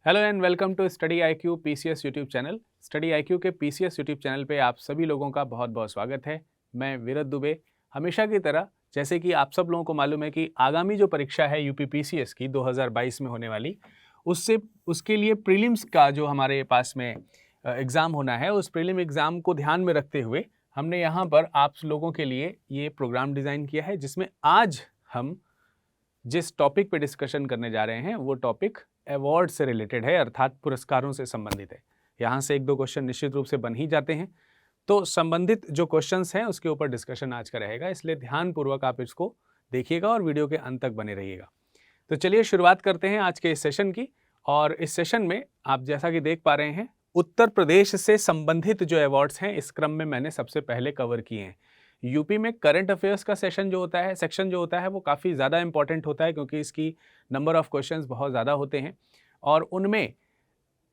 Hello and welcome to study IQ PCS YouTube channel. Study IQ के PCS YouTube channel पे आप सभी लोगों का बहुत बहुत स्वागत है। मैं विरत दुबे। हमेशा की तरह जैसे कि आप सब लोगों को मालूम है कि आगामी जो परीक्षा है यूपी पीसीएस की 2022 में होने वाली, उसके लिए प्रीलिम्स का जो हमारे पास में एग्ज़ाम होना है, उस प्रीलिम एग्ज़ाम को ध्यान में रखते हुए हमने यहाँ पर आप लोगों के लिए ये प्रोग्राम डिज़ाइन किया है, जिसमें आज हम जिस टॉपिक पे डिस्कशन करने जा रहे हैं वो टॉपिक अवार्ड से रिलेटेड है, अर्थात पुरस्कारों से संबंधित है। यहाँ से एक दो क्वेश्चन निश्चित रूप से बन ही जाते हैं, तो संबंधित जो क्वेश्चंस हैं उसके ऊपर डिस्कशन आज का रहेगा, इसलिए ध्यानपूर्वक आप इसको देखिएगा और वीडियो के अंत तक बने रहिएगा। तो चलिए शुरुआत करते हैं आज के इस सेशन की। और इस सेशन में आप जैसा कि देख पा रहे हैं, उत्तर प्रदेश से संबंधित जो अवार्ड्स हैं इस क्रम में मैंने सबसे पहले कवर किए हैं। यूपी में करंट अफेयर्स का सेक्शन जो होता है वो काफ़ी ज़्यादा इंपॉर्टेंट होता है, क्योंकि इसकी नंबर ऑफ़ क्वेश्चंस बहुत ज़्यादा होते हैं और उनमें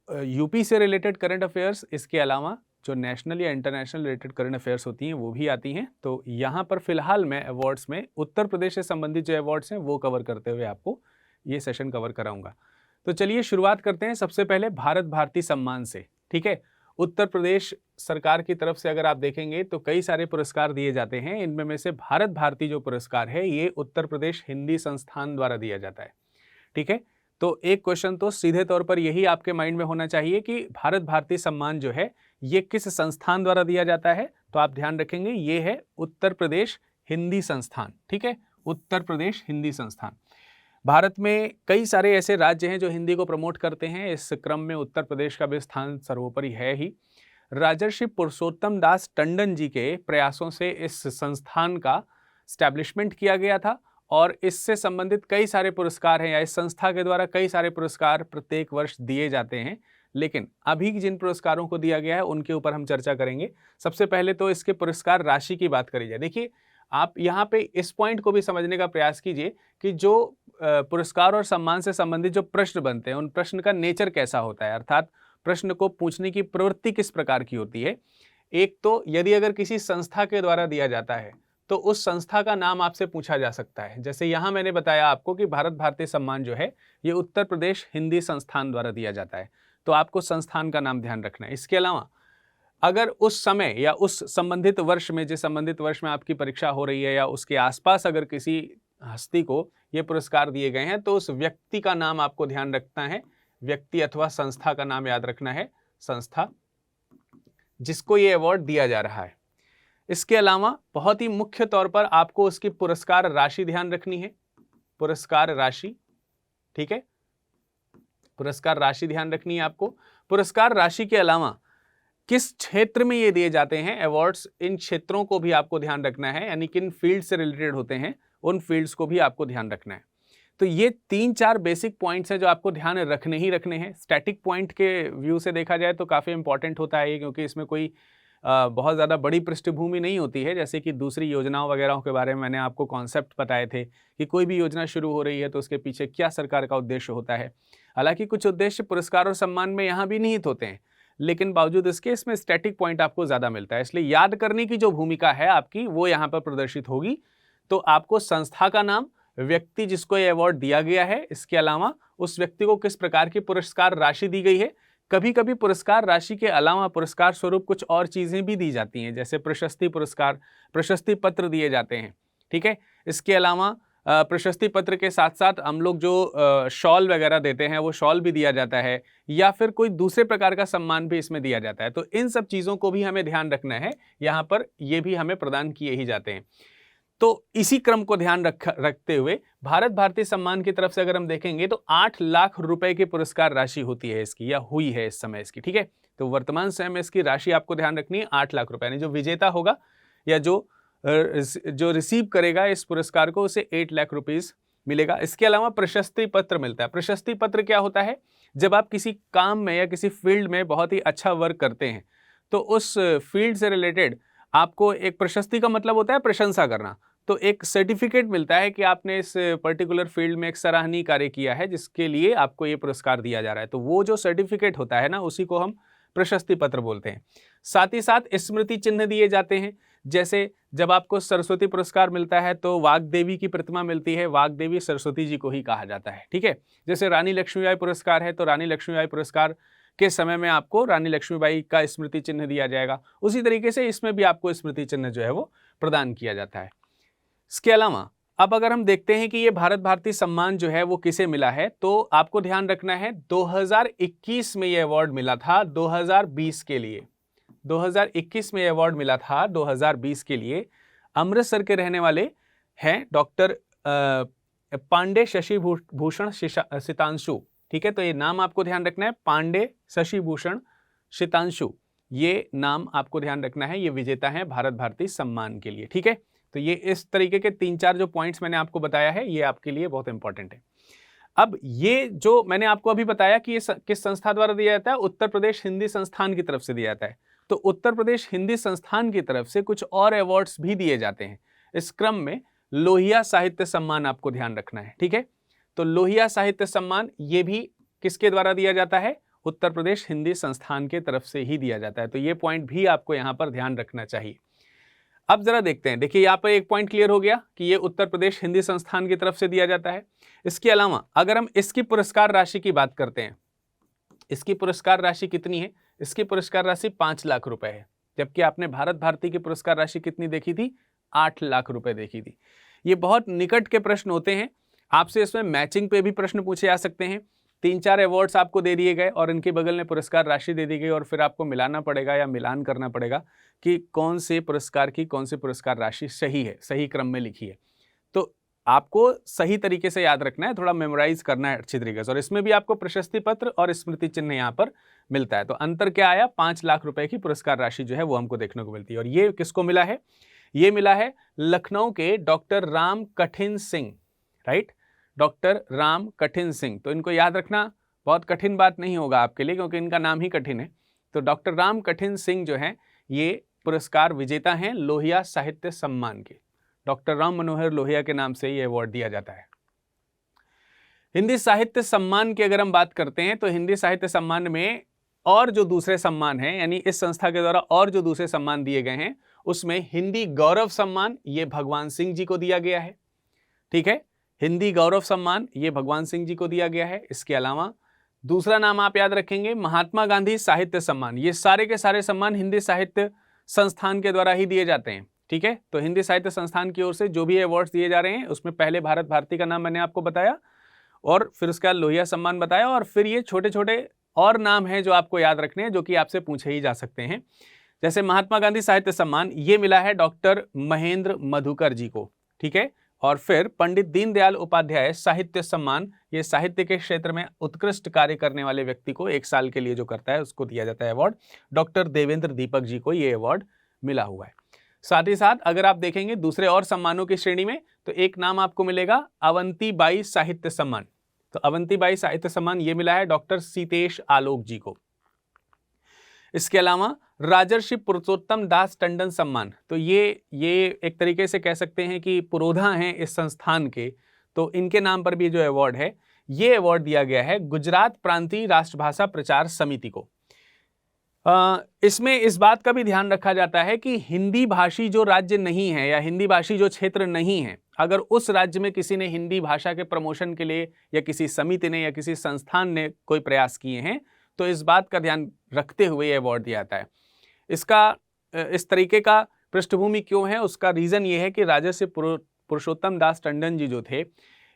यूपी से रिलेटेड करंट अफेयर्स, इसके अलावा जो नेशनल या इंटरनेशनल रिलेटेड करंट अफेयर्स होती हैं वो भी आती हैं। तो यहाँ पर फिलहाल मैं अवार्ड्स में उत्तर प्रदेश से संबंधित जो अवार्ड्स हैं वो कवर करते हुए आपको ये सेशन कवर कराऊंगा। तो चलिए शुरुआत करते हैं सबसे पहले भारत भारती सम्मान से। ठीक है, उत्तर प्रदेश सरकार की तरफ से अगर आप देखेंगे तो कई सारे पुरस्कार दिए जाते हैं। इनमें में से भारत भारती जो पुरस्कार है ये उत्तर प्रदेश हिंदी संस्थान द्वारा दिया जाता है। ठीक है, तो एक क्वेश्चन तो सीधे तौर पर यही आपके माइंड में होना चाहिए कि भारत भारती सम्मान जो है ये किस संस्थान द्वारा दिया जाता है। तो आप ध्यान रखेंगे ये है उत्तर प्रदेश हिंदी संस्थान। ठीक है, उत्तर प्रदेश हिंदी संस्थान। भारत में कई सारे ऐसे राज्य हैं जो हिंदी को प्रमोट करते हैं, इस क्रम में उत्तर प्रदेश का भी स्थान सर्वोपरि है ही। राजर्षि पुरुषोत्तम दास टंडन जी के प्रयासों से इस संस्थान का स्टैब्लिशमेंट किया गया था और इससे संबंधित कई सारे पुरस्कार हैं, या इस संस्था के द्वारा कई सारे पुरस्कार प्रत्येक वर्ष दिए जाते हैं। लेकिन अभी जिन पुरस्कारों को दिया गया है उनके ऊपर हम चर्चा करेंगे। सबसे पहले तो इसके पुरस्कार राशि की बात करी जाए। देखिए, आप यहाँ पे इस पॉइंट को भी समझने का प्रयास कीजिए कि जो पुरस्कार और सम्मान से संबंधित जो प्रश्न बनते हैं उन प्रश्न का नेचर कैसा होता है, अर्थात प्रश्न को पूछने की प्रवृत्ति किस प्रकार की होती है। एक तो यदि अगर किसी संस्था के द्वारा दिया जाता है तो उस संस्था का नाम आपसे पूछा जा सकता है। जैसे यहाँ मैंने बताया आपको कि भारत भारती सम्मान जो है ये उत्तर प्रदेश हिंदी संस्थान द्वारा दिया जाता है, तो आपको संस्थान का नाम ध्यान रखना है। इसके अलावा अगर उस समय या उस संबंधित वर्ष में, जिस संबंधित वर्ष में आपकी परीक्षा हो रही है या उसके आसपास अगर किसी हस्ती को ये पुरस्कार दिए गए हैं तो उस व्यक्ति का नाम आपको ध्यान रखना है। व्यक्ति अथवा संस्था का नाम याद रखना है, संस्था जिसको ये अवार्ड दिया जा रहा है। इसके अलावा बहुत ही मुख्य तौर पर आपको उसकी पुरस्कार राशि ध्यान रखनी है। पुरस्कार राशि, ठीक है, पुरस्कार राशि ध्यान रखनी है आपको। पुरस्कार राशि के अलावा किस क्षेत्र में ये दिए जाते हैं अवार्ड्स, इन क्षेत्रों को भी आपको ध्यान रखना है, यानी किन फील्ड से रिलेटेड होते हैं उन फील्ड्स को भी आपको ध्यान रखना है। तो ये 3-4 बेसिक पॉइंट्स हैं जो आपको ध्यान रखने ही रखने हैं। स्टैटिक पॉइंट के व्यू से देखा जाए तो काफ़ी इंपॉर्टेंट होता है ये, क्योंकि इसमें कोई बहुत ज़्यादा बड़ी पृष्ठभूमि नहीं होती है। जैसे कि दूसरी योजनाओं वगैरह के बारे में मैंने आपको कॉन्सेप्ट बताए थे कि कोई भी योजना शुरू हो रही है तो उसके पीछे क्या सरकार का उद्देश्य होता है। हालांकि कुछ उद्देश्य पुरस्कार और सम्मान में यहाँ भी निहित होते हैं, लेकिन बावजूद इसके इसमें स्टैटिक पॉइंट आपको ज़्यादा मिलता है, इसलिए याद करने की जो भूमिका है आपकी वो यहाँ पर प्रदर्शित होगी। तो आपको संस्था का नाम, व्यक्ति जिसको ये अवार्ड दिया गया है, इसके अलावा उस व्यक्ति को किस प्रकार की पुरस्कार राशि दी गई है। कभी कभी पुरस्कार राशि के अलावा पुरस्कार स्वरूप कुछ और चीज़ें भी दी जाती हैं, जैसे प्रशस्ति पुरस्कार, प्रशस्ति पत्र दिए जाते हैं। ठीक है, इसके अलावा प्रशस्ति पत्र के साथ साथ हम लोग जो शॉल वगैरह देते हैं वो शॉल भी दिया जाता है, या फिर कोई दूसरे प्रकार का सम्मान भी इसमें दिया जाता है। तो इन सब चीज़ों को भी हमें ध्यान रखना है, यहाँ पर ये भी हमें प्रदान किए ही जाते हैं। तो इसी क्रम को ध्यान रखते हुए भारत भारती सम्मान की तरफ से अगर हम देखेंगे तो 8 लाख रुपए की पुरस्कार राशि होती है इसकी, या हुई है इस समय इसकी। ठीक है, तो वर्तमान समय में इसकी राशि आपको ध्यान रखनी है 8 लाख रुपए, यानी जो विजेता होगा या जो रिसीव करेगा इस पुरस्कार को उसे 8 लाख रुपीस मिलेगा। इसके अलावा प्रशस्ति पत्र मिलता है। प्रशस्ति पत्र क्या होता है, जब आप किसी काम में या किसी फील्ड में बहुत ही अच्छा वर्क करते हैं तो उस फील्ड से रिलेटेड आपको एक प्रशस्ति का मतलब होता है प्रशंसा करना, तो एक सर्टिफिकेट मिलता है कि आपने इस पर्टिकुलर फील्ड में एक सराहनीय कार्य किया है जिसके लिए आपको ये पुरस्कार दिया जा रहा है। तो वो जो सर्टिफिकेट होता है ना, उसी को हम प्रशस्ति पत्र बोलते हैं। साथ ही साथ स्मृति चिन्ह दिए जाते हैं। जैसे जब आपको सरस्वती पुरस्कार मिलता है तो वाग्देवी की प्रतिमा मिलती है, वाग्देवी सरस्वती जी को ही कहा जाता है, ठीक है। जैसे रानी लक्ष्मीबाई पुरस्कार है तो रानी लक्ष्मीबाई पुरस्कार के समय में आपको रानी लक्ष्मीबाई का स्मृति चिन्ह दिया जाएगा। उसी तरीके से इसमें भी आपको स्मृति चिन्ह जो है वो प्रदान किया जाता है। इसके अलावा अब अगर हम देखते हैं कि ये भारत भारती सम्मान जो है वो किसे मिला है, तो आपको ध्यान रखना है 2021 में ये अवार्ड मिला था 2020 के लिए। 2021 में अवार्ड मिला था 2020 के लिए। अमृतसर के रहने वाले हैं डॉक्टर पांडे शशि भूषण सितांशु, ठीक है। तो ये नाम आपको ध्यान रखना है, पांडे शशि भूषण सितांशु, ये नाम आपको ध्यान रखना है। ये विजेता हैं भारत भारती सम्मान के लिए, ठीक है। तो ये इस तरीके के 3-4 जो पॉइंट्स मैंने आपको बताया है ये आपके लिए बहुत इंपॉर्टेंट है। अब ये जो मैंने आपको अभी बताया कि ये किस संस्था द्वारा दिया जाता है, उत्तर प्रदेश हिंदी संस्थान की तरफ से दिया जाता है। तो उत्तर प्रदेश हिंदी संस्थान की तरफ से कुछ और अवार्ड्स भी दिए जाते हैं। इस क्रम में लोहिया साहित्य सम्मान आपको ध्यान रखना है, ठीक है। तो लोहिया साहित्य सम्मान ये भी किसके द्वारा दिया जाता है, उत्तर प्रदेश हिंदी संस्थान के तरफ से ही दिया जाता है। तो ये पॉइंट भी आपको यहाँ पर ध्यान रखना चाहिए। अब जरा देखते हैं, देखिए यहाँ पर एक पॉइंट क्लियर हो गया कि ये उत्तर प्रदेश हिंदी संस्थान की तरफ से दिया जाता है। इसके अलावा अगर हम इसकी पुरस्कार राशि की बात करते हैं, इसकी पुरस्कार राशि कितनी है, इसकी पुरस्कार राशि 5 लाख रुपए है, जबकि आपने भारत भारती की पुरस्कार राशि कितनी देखी थी, 8 लाख रुपए देखी थी। ये बहुत निकट के प्रश्न होते हैं, आपसे इसमें मैचिंग पे भी प्रश्न पूछे जा सकते हैं। 3-4 अवार्ड्स आपको दे दिए गए और इनके बगल में पुरस्कार राशि दे दी गई और फिर आपको मिलाना पड़ेगा या मिलान करना पड़ेगा कि कौन से पुरस्कार की कौन सी पुरस्कार राशि सही है, सही क्रम में लिखी है। तो आपको सही तरीके से याद रखना है, थोड़ा मेमोराइज करना है अच्छी तरीके से। और इसमें भी आपको प्रशस्ति पत्र और स्मृति चिन्ह यहाँ पर मिलता है। तो अंतर क्या आया, 5 लाख रुपए की पुरस्कार राशि जो है वो हमको देखने को मिलती है। और ये किसको मिला है, ये मिला है लखनऊ के डॉक्टर राम कठिन सिंह, राइट, डॉक्टर राम कठिन सिंह। तो इनको याद रखना बहुत कठिन बात नहीं होगा आपके लिए, क्योंकि इनका नाम ही कठिन है। तो डॉक्टर राम कठिन सिंह जो है ये पुरस्कार विजेता हैं लोहिया साहित्य सम्मान के। डॉक्टर राम मनोहर लोहिया के नाम से ये अवार्ड दिया जाता है। हिंदी साहित्य सम्मान की अगर हम बात करते हैं तो हिंदी साहित्य सम्मान में और जो दूसरे सम्मान हैं, यानी इस संस्था के द्वारा और जो दूसरे सम्मान दिए गए हैं, उसमें हिंदी गौरव सम्मान ये भगवान सिंह जी को दिया गया है, ठीक है। हिंदी गौरव सम्मान ये भगवान सिंह जी को दिया गया है। इसके अलावा दूसरा नाम आप याद रखेंगे, महात्मा गांधी साहित्य सम्मान। ये सारे के सारे सम्मान हिंदी साहित्य संस्थान के द्वारा ही दिए जाते हैं, ठीक है। तो हिंदी साहित्य संस्थान की ओर से जो भी अवार्ड्स दिए जा रहे हैं उसमें पहले भारत भारती का नाम मैंने आपको बताया और फिर उसका लोहिया सम्मान बताया, और फिर ये छोटे छोटे और नाम हैं जो आपको याद रखने हैं, जो कि आपसे पूछे ही जा सकते हैं। जैसे महात्मा गांधी साहित्य सम्मान ये मिला है डॉक्टर महेंद्र मधुकर जी को, ठीक है। और फिर पंडित दीनदयाल उपाध्याय साहित्य सम्मान, ये साहित्य के क्षेत्र में उत्कृष्ट कार्य करने वाले व्यक्ति को 1 साल के लिए जो करता है उसको दिया जाता है अवार्ड। डॉक्टर देवेंद्र दीपक जी को ये अवार्ड मिला हुआ है। साथ ही साथ अगर आप देखेंगे दूसरे और सम्मानों की श्रेणी में, तो एक नाम आपको मिलेगा अवंतीबाई साहित्य सम्मान। तो अवंतीबाई साहित्य सम्मान ये मिला है डॉक्टर सीतेश आलोक जी को। इसके अलावा राजर्षि पुरुषोत्तम दास टंडन सम्मान, तो ये एक तरीके से कह सकते हैं कि पुरोधा हैं इस संस्थान के, तो इनके नाम पर भी जो अवार्ड है ये अवार्ड दिया गया है गुजरात प्रांतीय राष्ट्रभाषा प्रचार समिति को। इसमें इस बात का भी ध्यान रखा जाता है कि हिंदी भाषी जो राज्य नहीं है या हिंदी भाषी जो क्षेत्र नहीं है, अगर उस राज्य में किसी ने हिंदी भाषा के प्रमोशन के लिए या किसी समिति ने या किसी संस्थान ने कोई प्रयास किए हैं, तो इस बात का ध्यान रखते हुए ये अवार्ड दिया जाता है। इसका इस तरीके का पृष्ठभूमि क्यों है, उसका रीज़न ये है कि राजर्षि पुरुषोत्तम दास टंडन जी जो थे,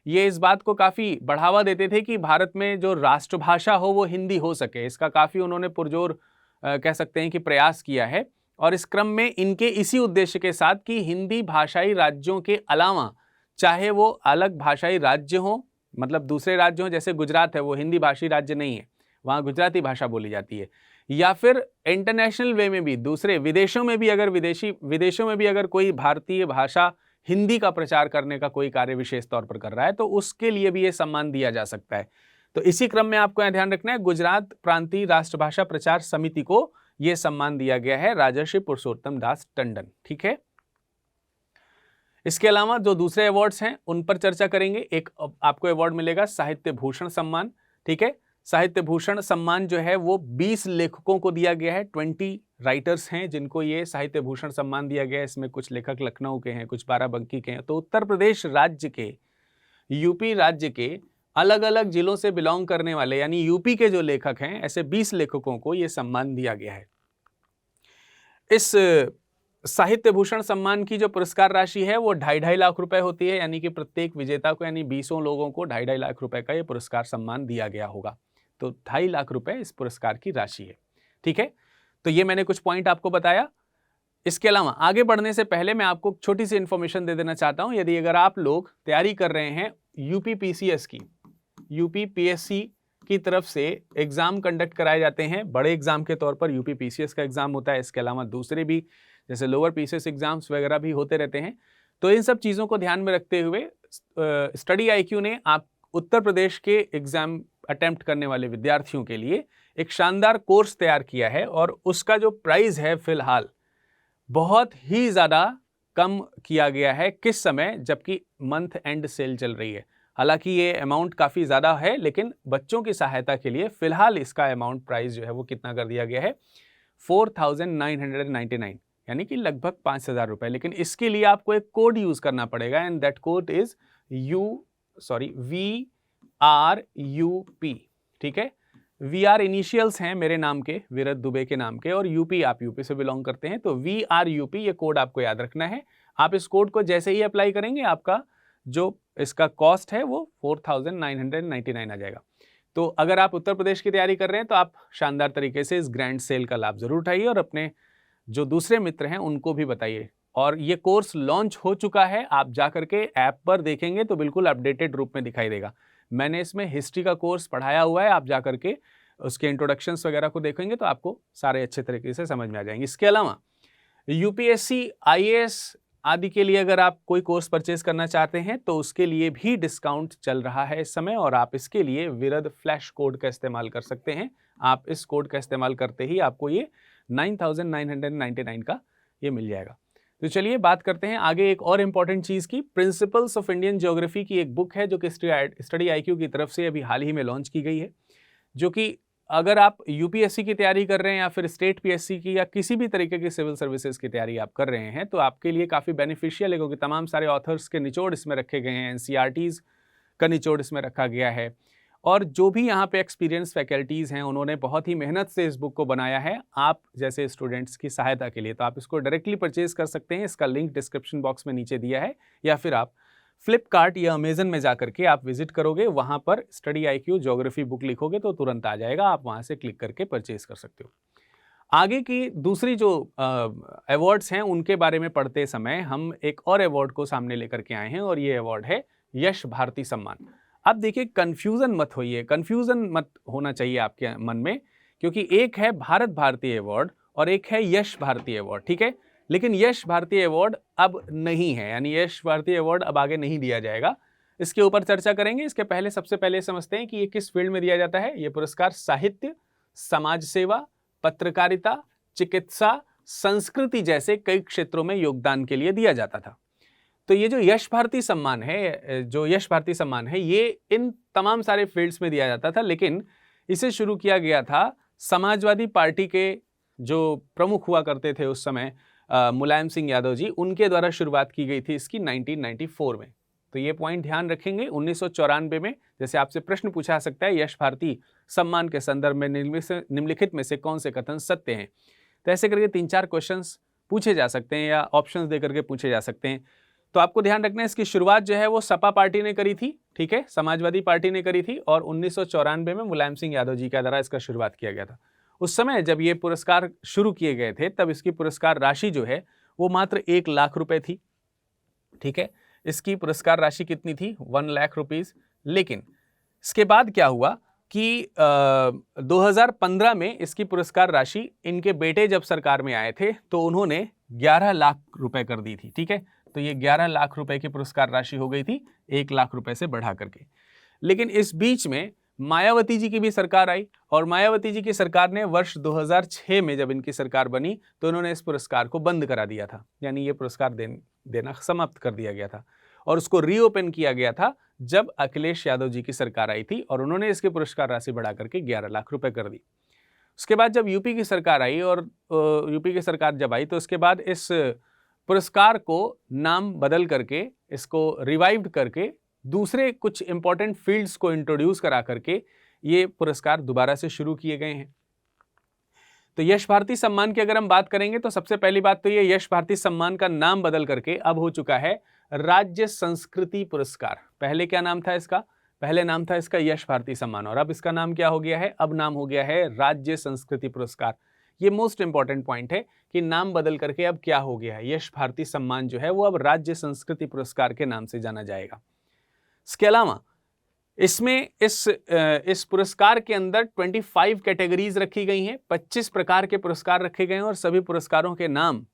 ये इस बात को काफ़ी बढ़ावा देते थे कि भारत में जो राष्ट्रभाषा हो वो हिंदी हो सके। इसका काफ़ी उन्होंने पुरजोर कह सकते हैं कि प्रयास किया है। और इस क्रम में इनके इसी उद्देश्य के साथ कि हिंदी भाषाई राज्यों के अलावा, चाहे वो अलग भाषाई राज्य हो, मतलब दूसरे राज्य हों, जैसे गुजरात है वो हिंदी भाषी राज्य नहीं है, वहाँ गुजराती भाषा बोली जाती है, या फिर इंटरनेशनल वे में भी दूसरे विदेशों में भी अगर कोई भारतीय भाषा हिंदी का प्रचार करने का कोई कार्य विशेष तौर पर कर रहा है, तो उसके लिए भी ये सम्मान दिया जा सकता है। तो इसी क्रम में आपको यह ध्यान रखना है, गुजरात प्रांतीय राष्ट्रभाषा प्रचार समिति को यह सम्मान दिया गया है राजर्षि पुरुषोत्तम दास टंडन, ठीक है। इसके अलावा जो दूसरे अवार्ड्स हैं उन पर चर्चा करेंगे। एक आपको अवार्ड मिलेगा साहित्य भूषण सम्मान, ठीक है। साहित्य भूषण सम्मान जो है वो 20 लेखकों को दिया गया है। 20 राइटर्स हैं जिनको ये साहित्य भूषण सम्मान दिया गया है। इसमें कुछ लेखक लखनऊ के हैं, कुछ बाराबंकी के हैं। तो उत्तर प्रदेश राज्य के, यूपी राज्य के अलग अलग जिलों से बिलोंग करने वाले यानी यूपी के जो लेखक हैं, ऐसे 20 लेखकों को ये सम्मान दिया गया है। इस साहित्य भूषण सम्मान की जो पुरस्कार राशि है वो 2.5 लाख रुपए होती है, यानी कि प्रत्येक विजेता को यानी 20 लोगों को 2.5 लाख रुपए का ये पुरस्कार सम्मान दिया गया होगा। तो 2.5 लाख रुपए इस पुरस्कार की राशि है। ठीक है, तो ये मैंने कुछ पॉइंट आपको बताया। इसके अलावा आगे बढ़ने से पहले मैं आपको छोटी सी इंफॉर्मेशन दे देना चाहता हूं। यदि अगर आप लोग तैयारी कर रहे हैं यूपी पीसीएस की, यूपी पीएससी की तरफ से एग्जाम कंडक्ट कराए जाते हैं, बड़े एग्जाम के तौर पर यूपी पीसीएस का एग्जाम होता है। इसके अलावा दूसरे भी जैसे लोअर पीसीएस एग्जाम्स वगैरह भी होते रहते हैं। तो इन सब चीज़ों को ध्यान में रखते हुए स्टडी आईक्यू ने आप उत्तर प्रदेश के एग्जाम अटेम्प्ट करने वाले विद्यार्थियों के लिए एक शानदार कोर्स तैयार किया है, और उसका जो प्राइस है फिलहाल बहुत ही ज़्यादा कम किया गया है। किस समय? जबकि मंथ एंड सेल चल रही है। हालांकि ये अमाउंट काफ़ी ज़्यादा है, लेकिन बच्चों की सहायता के लिए फिलहाल इसका अमाउंट प्राइस जो है वो कितना कर दिया गया है, 4,999, यानी कि लगभग 5,000 रुपये। लेकिन इसके लिए आपको एक कोड यूज़ करना पड़ेगा, and that code is VRUP। ठीक है, VR इनिशियल्स हैं मेरे नाम के, विरत दुबे के नाम के, और यूपी आप यूपी से बिलोंग करते हैं, तो VRUP ये कोड आपको याद रखना है। आप इस कोड को जैसे ही अप्लाई करेंगे आपका जो इसका कॉस्ट है वो 4,999 आ जाएगा। तो अगर आप उत्तर प्रदेश की तैयारी कर रहे हैं तो आप शानदार तरीके से इस ग्रैंड सेल का लाभ जरूर उठाइए, और अपने जो दूसरे मित्र हैं उनको भी बताइए। और ये कोर्स लॉन्च हो चुका है, आप जाकर के ऐप पर देखेंगे तो बिल्कुल अपडेटेड रूप में दिखाई देगा। मैंने इसमें हिस्ट्री का कोर्स पढ़ाया हुआ है, आप जाकर के उसके इंट्रोडक्शंस वगैरह को देखेंगे तो आपको सारे अच्छे तरीके से समझ में आ जाएंगे। इसके अलावा यूपीएससी, आईएएस आदि के लिए अगर आप कोई कोर्स परचेज करना चाहते हैं तो उसके लिए भी डिस्काउंट चल रहा है इस समय, और आप इसके लिए विरद फ्लैश कोड का इस्तेमाल कर सकते हैं। आप इस कोड का इस्तेमाल करते ही आपको ये 9,999 का ये मिल जाएगा। तो चलिए बात करते हैं आगे एक और इम्पॉर्टेंट चीज़ की। प्रिंसिपल्स ऑफ इंडियन ज्योग्राफी की एक बुक है जो कि स्टडी आईक्यू की तरफ से अभी हाल ही में लॉन्च की गई है, जो कि अगर आप यूपीएससी की तैयारी कर रहे हैं या फिर स्टेट पीएससी की या किसी भी तरीके की सिविल सर्विसेज की तैयारी आप कर रहे हैं तो आपके लिए काफ़ी बेनिफिशियल है, क्योंकि तमाम सारे ऑथर्स के निचोड़ इसमें रखे गए हैं, एनसीईआरटीज़ का निचोड़ इसमें रखा गया है, और जो भी यहाँ पे एक्सपीरियंस फैकल्टीज़ हैं उन्होंने बहुत ही मेहनत से इस बुक को बनाया है आप जैसे स्टूडेंट्स की सहायता के लिए। तो आप इसको डायरेक्टली परचेज कर सकते हैं, इसका लिंक डिस्क्रिप्शन बॉक्स में नीचे दिया है, या फिर आप फ्लिपकार्ट या अमेजन में जाकर के आप विजिट करोगे, वहाँ पर स्टडी आईक्यू ज्योग्राफी बुक लिखोगे तो तुरंत आ जाएगा, आप वहाँ से क्लिक करके परचेज कर सकते हो। आगे की दूसरी जो अवार्ड्स हैं उनके बारे में पढ़ते समय हम एक और अवार्ड को सामने लेकर के आए हैं, और ये अवार्ड है यश भारती सम्मान। अब देखिए, कन्फ्यूज़न मत होइए, कन्फ्यूज़न मत होना चाहिए आपके मन में, क्योंकि एक है भारत भारती अवार्ड और एक है यश भारती अवार्ड। ठीक है, लेकिन यश भारती अवार्ड अब नहीं है, यानी यश भारती अवार्ड अब आगे नहीं दिया जाएगा। इसके ऊपर चर्चा करेंगे। इसके पहले सबसे पहले समझते हैं कि ये किस फील्ड में दिया जाता है। ये पुरस्कार साहित्य, समाज सेवा, पत्रकारिता, चिकित्सा, संस्कृति जैसे कई क्षेत्रों में योगदान के लिए दिया जाता था। तो ये जो यश भारती सम्मान है, ये इन तमाम सारे फील्ड्स में दिया जाता था, लेकिन इसे शुरू किया गया था समाजवादी पार्टी के जो प्रमुख हुआ करते थे उस समय, मुलायम सिंह यादव जी, उनके द्वारा शुरुआत की गई थी इसकी 1994 में। तो ये पॉइंट ध्यान रखेंगे। 1994 में जैसे आपसे प्रश्न पूछा जा सकता है यश भारती सम्मान के संदर्भ में निम्नलिखित में से कौन से कथन सत्य हैं, तो ऐसे करके 3-4 क्वेश्चंस पूछे जा सकते हैं या ऑप्शंस दे करके पूछे जा सकते हैं। तो आपको ध्यान रखना है इसकी शुरुआत जो है वो सपा पार्टी ने करी थी, ठीक है, समाजवादी पार्टी ने करी थी, और 1994 में मुलायम सिंह यादव जी के द्वारा इसका शुरुआत किया गया था। उस समय जब ये पुरस्कार शुरू किए गए थे तब इसकी पुरस्कार राशि जो है वो मात्र 1 लाख रुपए थी। ठीक है, इसकी पुरस्कार राशि कितनी थी? 1 लाख रुपीज। लेकिन इसके बाद क्या हुआ कि 2015 में इसकी पुरस्कार राशि, इनके बेटे जब सरकार में आए थे तो उन्होंने 11 लाख रुपए कर दी थी। ठीक है, तो ये 11 लाख रुपए की पुरस्कार राशि हो गई थी 1 लाख रुपए से बढ़ा करके। लेकिन इस बीच में मायावती जी की भी सरकार आई, और मायावती जी की सरकार ने वर्ष 2006 में जब इनकी सरकार बनी तो उन्होंने इस पुरस्कार को बंद करा दिया था, यानी ये पुरस्कार देना समाप्त कर दिया गया था। और उसको रीओपन किया गया था जब अखिलेश यादव जी की सरकार आई थी और उन्होंने इसकी पुरस्कार राशि बढ़ा करके 11 लाख रुपए कर दी। उसके बाद जब यूपी की सरकार आई और यूपी की सरकार जब आई तो उसके बाद इस पुरस्कार को नाम बदल करके, इसको रिवाइव्ड करके, दूसरे कुछ इंपॉर्टेंट फील्ड्स को इंट्रोड्यूस करा करके ये पुरस्कार दोबारा से शुरू किए गए हैं। तो यश भारती सम्मान की अगर हम बात करेंगे तो सबसे पहली बात तो ये यश भारती सम्मान का नाम बदल करके अब हो चुका है राज्य संस्कृति पुरस्कार। पहले क्या नाम था इसका? पहले नाम था इसका यश भारती सम्मान और अब इसका नाम क्या हो गया है? अब नाम हो गया है राज्य संस्कृति पुरस्कार। ये मोस्ट इंपॉर्टेंट पॉइंट है कि नाम बदल करके अब क्या हो गया है, यश भारती सम्मान जो है वो अब राज्य संस्कृति पुरस्कार के नाम से जाना जाएगा। इसके अलावा इसमें इस पुरस्कार के अंदर 25 कैटेगरीज रखी गई हैं, 25 प्रकार के पुरस्कार रखे गए हैं और सभी पुरस्कारों के नाम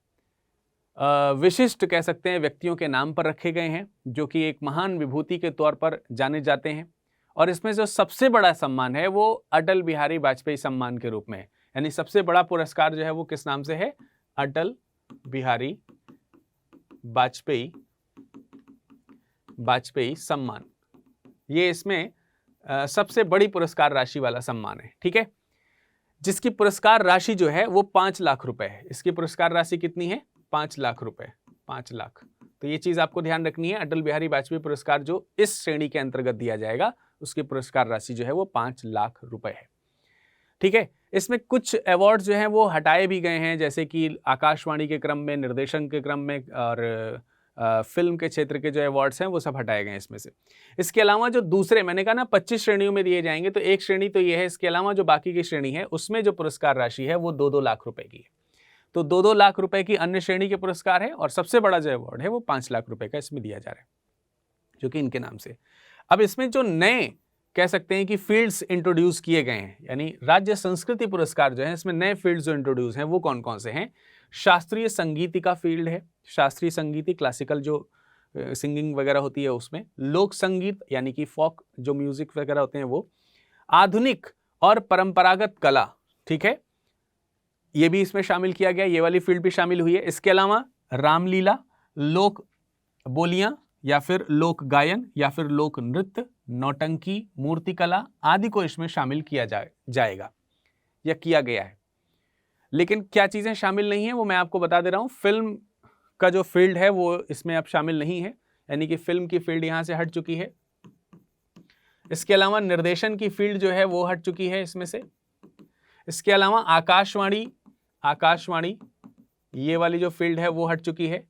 विशिष्ट कह सकते हैं व्यक्तियों के नाम पर रखे गए हैं जो कि एक महान विभूति के तौर पर जाने जाते हैं। और इसमें जो सबसे बड़ा सम्मान है वो अटल बिहारी वाजपेयी सम्मान के रूप में है, यानी सबसे बड़ा पुरस्कार जो है वो किस नाम से है? अटल बिहारी वाजपेयी सम्मान। ये इसमें सबसे बड़ी पुरस्कार राशि वाला सम्मान है, ठीक है, जिसकी पुरस्कार राशि जो है वो 5 लाख रुपए है। इसकी पुरस्कार राशि कितनी है? 5 लाख रुपए, 5 लाख। तो ये चीज आपको ध्यान रखनी है। अटल बिहारी वाजपेयी पुरस्कार जो इस श्रेणी के अंतर्गत दिया जाएगा उसकी पुरस्कार राशि जो है वो 5 लाख रुपए है, ठीक है। इसमें कुछ अवार्ड जो हैं वो हटाए भी गए हैं, जैसे कि आकाशवाणी के क्रम में, निर्देशन के क्रम में और फिल्म के क्षेत्र के जो अवार्ड्स हैं वो सब हटाए गए हैं इसमें से। इसके अलावा जो दूसरे, मैंने कहा ना 25 श्रेणियों में दिए जाएंगे, तो एक श्रेणी तो ये है, इसके अलावा जो बाकी की श्रेणी है उसमें जो पुरस्कार राशि है वो 2-2 लाख रुपए की है। तो 2-2 लाख रुपए की अन्य श्रेणी के पुरस्कार है और सबसे बड़ा जो अवार्ड है वो 5 लाख रुपए का इसमें दिया जा रहा है जो कि इनके नाम से। अब इसमें जो नए कह सकते हैं कि फील्ड्स इंट्रोड्यूस किए गए हैं, यानी राज्य संस्कृति पुरस्कार जो है इसमें नए फील्ड्स जो इंट्रोड्यूस हैं वो कौन कौन से हैं? शास्त्रीय संगीत का फील्ड है, शास्त्रीय संगीत क्लासिकल जो सिंगिंग वगैरह होती है उसमें, लोक संगीत यानी कि फोक जो म्यूजिक वगैरह होते हैं वो, आधुनिक और परंपरागत कला, ठीक है, ये भी इसमें शामिल किया गया, ये वाली फील्ड भी शामिल हुई है। इसके अलावा रामलीला, लोक बोलियां या फिर लोक गायन या फिर लोक नृत्य, नौटंकी, मूर्तिकला आदि को इसमें शामिल किया जाएगा या किया गया है। लेकिन क्या चीजें शामिल नहीं है वो मैं आपको बता दे रहा हूं। फिल्म का जो फील्ड है वो इसमें अब शामिल नहीं है, यानी कि फिल्म की फील्ड यहां से हट चुकी है। इसके अलावा निर्देशन की फील्ड जो है वो हट चुकी है इसमें से। इसके अलावा आकाशवाणी ये वाली जो फील्ड है वो हट चुकी है।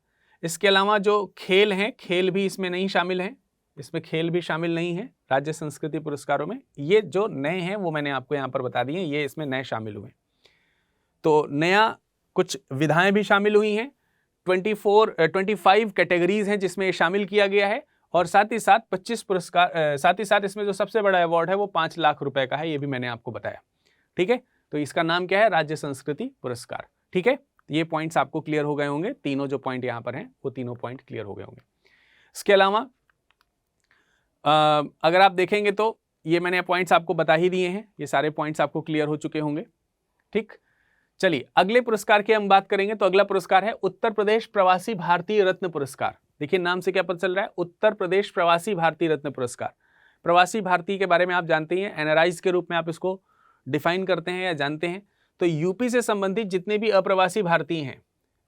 इसके अलावा जो खेल हैं, खेल भी इसमें नहीं शामिल हैं, इसमें खेल भी शामिल नहीं है राज्य संस्कृति पुरस्कारों में। ये जो नए हैं वो मैंने आपको यहाँ पर बता दिए, ये इसमें नए शामिल हुए। तो नया कुछ विधाएं भी शामिल हुई हैं, 25 कैटेगरीज हैं जिसमें ये शामिल किया गया है और साथ ही साथ 25 पुरस्कार, साथ ही साथ इसमें जो सबसे बड़ा अवार्ड है वो 5 लाख रुपए का है, ये भी मैंने आपको बताया, ठीक है। तो इसका नाम क्या है? राज्य संस्कृति पुरस्कार, ठीक है। ये पॉइंट्स आपको क्लियर हो गए होंगे, तीनों जो पॉइंट यहाँ पर हैं वो तीनों पॉइंट क्लियर हो गए होंगे। इसके अलावा अगर आप देखेंगे तो ये मैंने पॉइंट्स आपको बता ही दिए हैं, ये सारे पॉइंट्स आपको क्लियर हो चुके होंगे, ठीक। चलिए अगले पुरस्कार की हम बात करेंगे। तो अगला पुरस्कार है उत्तर प्रदेश प्रवासी भारतीय रत्न पुरस्कार। देखिए नाम से क्या पता चल रहा है, उत्तर प्रदेश प्रवासी भारतीय रत्न पुरस्कार। प्रवासी भारतीय के बारे में आप जानते हैं, एनआरआईज के रूप में आप इसको डिफाइन करते हैं या जानते हैं। तो यूपी से संबंधित जितने भी अप्रवासी भारतीय हैं,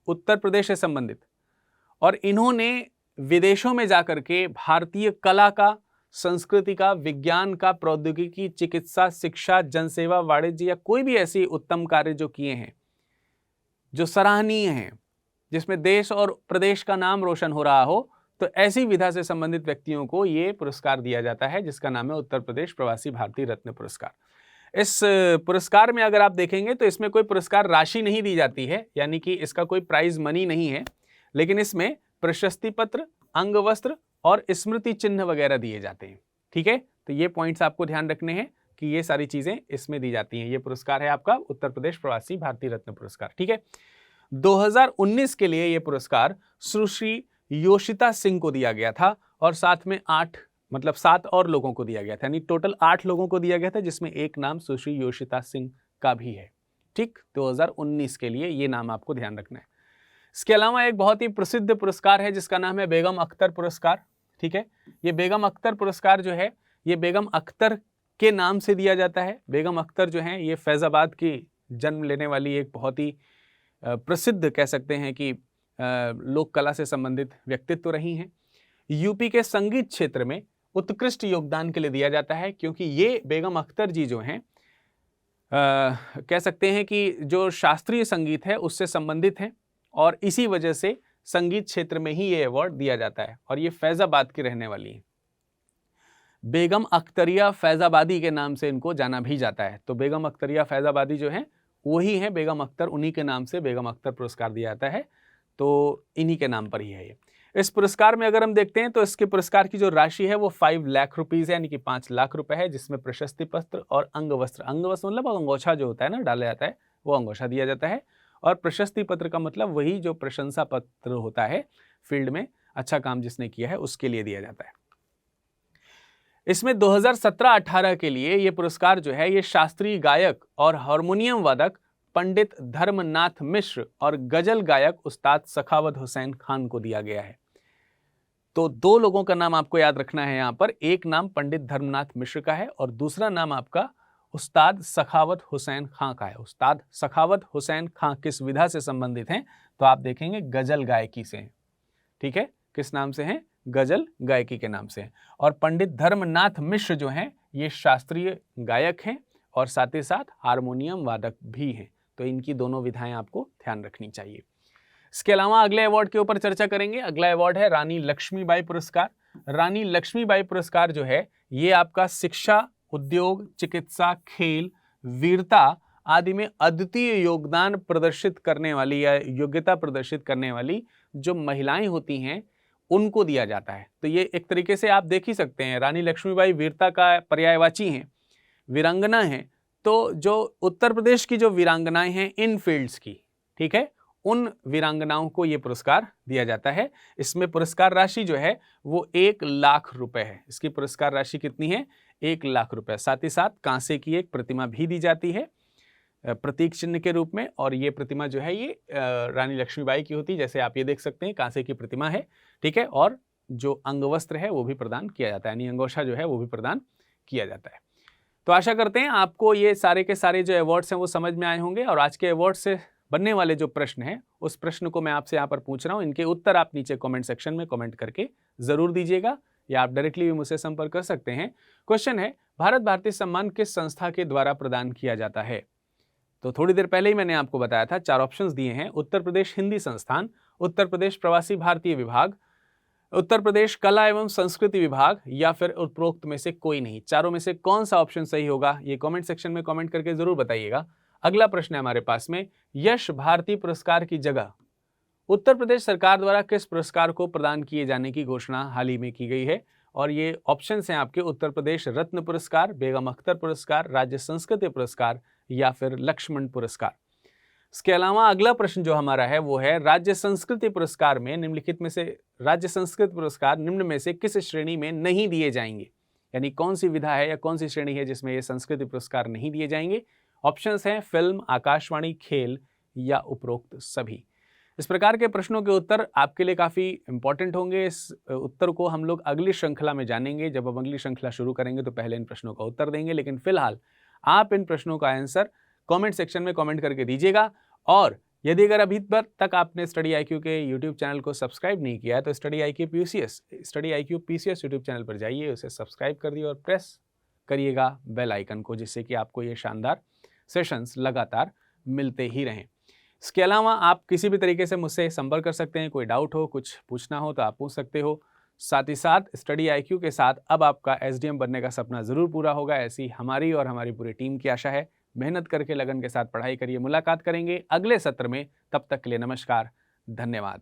उत्तर प्रदेश से संबंधित, और इन्होंने विदेशों में जाकर के भारतीय कला का, संस्कृति का, विज्ञान का, प्रौद्योगिकी, चिकित्सा, शिक्षा, जनसेवा, वाणिज्य या कोई भी ऐसी उत्तम कार्य जो किए हैं जो सराहनीय हैं, जिसमें देश और प्रदेश का नाम रोशन हो रहा हो, तो ऐसी विधा से संबंधित व्यक्तियों को ये पुरस्कार दिया जाता है जिसका नाम है उत्तर प्रदेश प्रवासी भारतीय रत्न पुरस्कार। इस पुरस्कार में अगर आप देखेंगे तो इसमें कोई पुरस्कार राशि नहीं दी जाती है, यानी कि इसका कोई प्राइज मनी नहीं है, लेकिन इसमें प्रशस्ति पत्र, अंग वस्त्र और स्मृति चिन्ह वगैरह दिए जाते हैं, ठीक है। तो ये पॉइंट्स आपको ध्यान रखने हैं कि ये सारी चीजें इसमें दी जाती हैं। ये पुरस्कार है आपका उत्तर प्रदेश प्रवासी भारतीय रत्न पुरस्कार, ठीक है। 2019 के लिए ये पुरस्कार सुश्री योशिता सिंह को दिया गया था और साथ में 7 और लोगों को दिया गया था, यानी टोटल 8 लोगों को दिया गया था, जिसमें एक नाम सुश्री योशिता सिंह का भी है, ठीक। 2019 के लिए ये नाम आपको ध्यान रखना है। इसके अलावा एक बहुत ही प्रसिद्ध पुरस्कार है जिसका नाम है बेगम अख्तर पुरस्कार, ठीक है। ये बेगम अख्तर पुरस्कार जो है ये बेगम अख्तर के नाम से दिया जाता है। बेगम अख्तर जो हैं ये फैज़ाबाद की जन्म लेने वाली एक बहुत ही प्रसिद्ध कह सकते हैं कि लोक कला से संबंधित व्यक्तित्व रही हैं। यूपी के संगीत क्षेत्र में उत्कृष्ट योगदान के लिए दिया जाता है, क्योंकि ये बेगम अख्तर जी जो हैं कह सकते हैं कि जो शास्त्रीय संगीत है उससे संबंधित हैं, और इसी वजह से संगीत क्षेत्र में ही ये अवार्ड दिया जाता है। और ये फैज़ाबाद की रहने वाली हैं। बेगम अख्तरिया फैज़ाबादी के नाम से इनको जाना भी जाता है। तो बेगम अख्तरिया फैज़ाबादी जो हैं वही हैं बेगम अख्तर, उन्हीं के नाम से बेगम अख्तर पुरस्कार दिया जाता है। तो इन्हीं के नाम पर ही है ये। इस पुरस्कार में अगर हम देखते हैं तो इसके पुरस्कार की जो राशि है वो 5 लाख रुपीज़ है, यानी कि 5 लाख रुपए है, जिसमें प्रशस्ति पत्र और अंगवस्त्र, अंगवस्त्र मतलब अंगोछा जो होता है ना डाला जाता है, वो अंगोछा दिया जाता है। और प्रशस्ति पत्र का मतलब वही जो प्रशंसा पत्र होता है, फील्ड में अच्छा काम जिसने किया है उसके लिए दिया जाता है। इसमें 2017-18 के लिए ये पुरस्कार जो है ये शास्त्रीय गायक और हारमोनियम वादक पंडित धर्मनाथ मिश्र और गजल गायक उस्ताद सखावत हुसैन खान को दिया गया है। तो दो लोगों का नाम आपको याद रखना है यहाँ पर। एक नाम पंडित धर्मनाथ मिश्र का है और दूसरा नाम आपका उस्ताद सखावत हुसैन खां का है। उस्ताद सखावत हुसैन खां किस विधा से संबंधित हैं? तो आप देखेंगे गजल गायकी से हैं। ठीक है, किस नाम से हैं? गजल गायकी के नाम से हैं। और पंडित धर्मनाथ मिश्र जो हैं ये शास्त्रीय गायक हैं और साथ ही साथ हारमोनियम वादक भी हैं। तो इनकी दोनों विधाएं आपको ध्यान रखनी चाहिए। इसके अलावा अगले अवार्ड के ऊपर चर्चा करेंगे। अगला अवार्ड है रानी लक्ष्मीबाई पुरस्कार। रानी लक्ष्मीबाई पुरस्कार जो है ये आपका शिक्षा, उद्योग, चिकित्सा, खेल, वीरता आदि में अद्वितीय योगदान प्रदर्शित करने वाली या योग्यता प्रदर्शित करने वाली जो महिलाएं होती हैं उनको दिया जाता है। तो ये एक तरीके से आप देख ही सकते हैं, रानी लक्ष्मीबाई वीरता का पर्यायवाची हैं, वीरांगना हैं। तो जो उत्तर प्रदेश की जो वीरांगनाएं हैं इन फील्ड्स की, ठीक है, उन वीरांगनाओं को ये पुरस्कार दिया जाता है। इसमें पुरस्कार राशि जो है वो 1 लाख रुपए है। इसकी पुरस्कार राशि कितनी है? 1 लाख रुपए। साथ ही साथ कांसे की एक प्रतिमा भी दी जाती है प्रतीक चिन्ह के रूप में, और ये प्रतिमा जो है ये रानी लक्ष्मीबाई की होती है। जैसे आप ये देख सकते हैं कांसे की प्रतिमा है, ठीक है, और जो अंगवस्त्र है वो भी प्रदान किया जाता है, यानी अंगोछा जो है वो भी प्रदान किया जाता है। तो आशा करते हैं आपको ये सारे के सारे जो अवार्ड्स हैं वो समझ में आए होंगे। और आज के अवार्ड से बनने वाले जो प्रश्न हैं उस प्रश्न को मैं आपसे यहाँ पर पूछ रहा हूँ, इनके उत्तर आप नीचे कमेंट सेक्शन में कमेंट करके जरूर दीजिएगा, या आप डायरेक्टली भी मुझसे संपर्क कर सकते हैं। क्वेश्चन है, भारत भारती सम्मान किस संस्था के द्वारा प्रदान किया जाता है? तो थोड़ी देर पहले ही मैंने आपको बताया था, 4 ऑप्शंस दिए हैं। उत्तर प्रदेश हिंदी संस्थान, उत्तर प्रदेश प्रवासी भारतीय विभाग, उत्तर प्रदेश कला एवं संस्कृति विभाग, या फिर उपरोक्त में से कोई नहीं। चारों में से कौन सा ऑप्शन सही होगा ये कमेंट सेक्शन में कमेंट करके जरूर बताइएगा। अगला प्रश्न है हमारे पास में, यश भारती पुरस्कार की जगह उत्तर प्रदेश सरकार द्वारा किस पुरस्कार को प्रदान किए जाने की घोषणा हाल ही में की गई है? और ये ऑप्शंस हैं आपके, उत्तर प्रदेश रत्न पुरस्कार, बेगम अख्तर पुरस्कार, राज्य संस्कृति पुरस्कार, या फिर लक्ष्मण पुरस्कार। इसके अलावा अगला प्रश्न जो हमारा है वो है, राज्य संस्कृति पुरस्कार में निम्नलिखित में से राज्य संस्कृति पुरस्कार निम्न में से किस श्रेणी में नहीं दिए जाएंगे? यानी कौन सी विधा है या कौन सी श्रेणी है जिसमें ये संस्कृति पुरस्कार नहीं दिए जाएंगे? ऑप्शंस हैं फिल्म, आकाशवाणी, खेल, या उपरोक्त सभी। इस प्रकार के प्रश्नों के उत्तर आपके लिए काफ़ी इंपॉर्टेंट होंगे। इस उत्तर को हम लोग अगली श्रृंखला में जानेंगे। जब हम अगली श्रृंखला शुरू करेंगे तो पहले इन प्रश्नों का उत्तर देंगे, लेकिन फिलहाल आप इन प्रश्नों का आंसर कमेंट सेक्शन में कमेंट करके दीजिएगा। और यदि अगर अभी तक आपने स्टडी IQ के यूट्यूब चैनल को सब्सक्राइब नहीं किया है तो study IQ PCS YouTube channel पर जाइए, उसे सब्सक्राइब कर दिए और प्रेस करिएगा बेल आइकन को, जिससे कि आपको ये शानदार सेशंस लगातार मिलते ही रहें। इसके अलावा आप किसी भी तरीके से मुझसे संपर्क कर सकते हैं। कोई डाउट हो, कुछ पूछना हो तो आप पूछ सकते हो। साथ ही साथ स्टडी IQ के साथ अब आपका SDM बनने का सपना ज़रूर पूरा होगा, ऐसी हमारी और हमारी पूरी टीम की आशा है। मेहनत करके लगन के साथ पढ़ाई करिए। मुलाकात करेंगे अगले सत्र में, तब तक के लिए नमस्कार, धन्यवाद।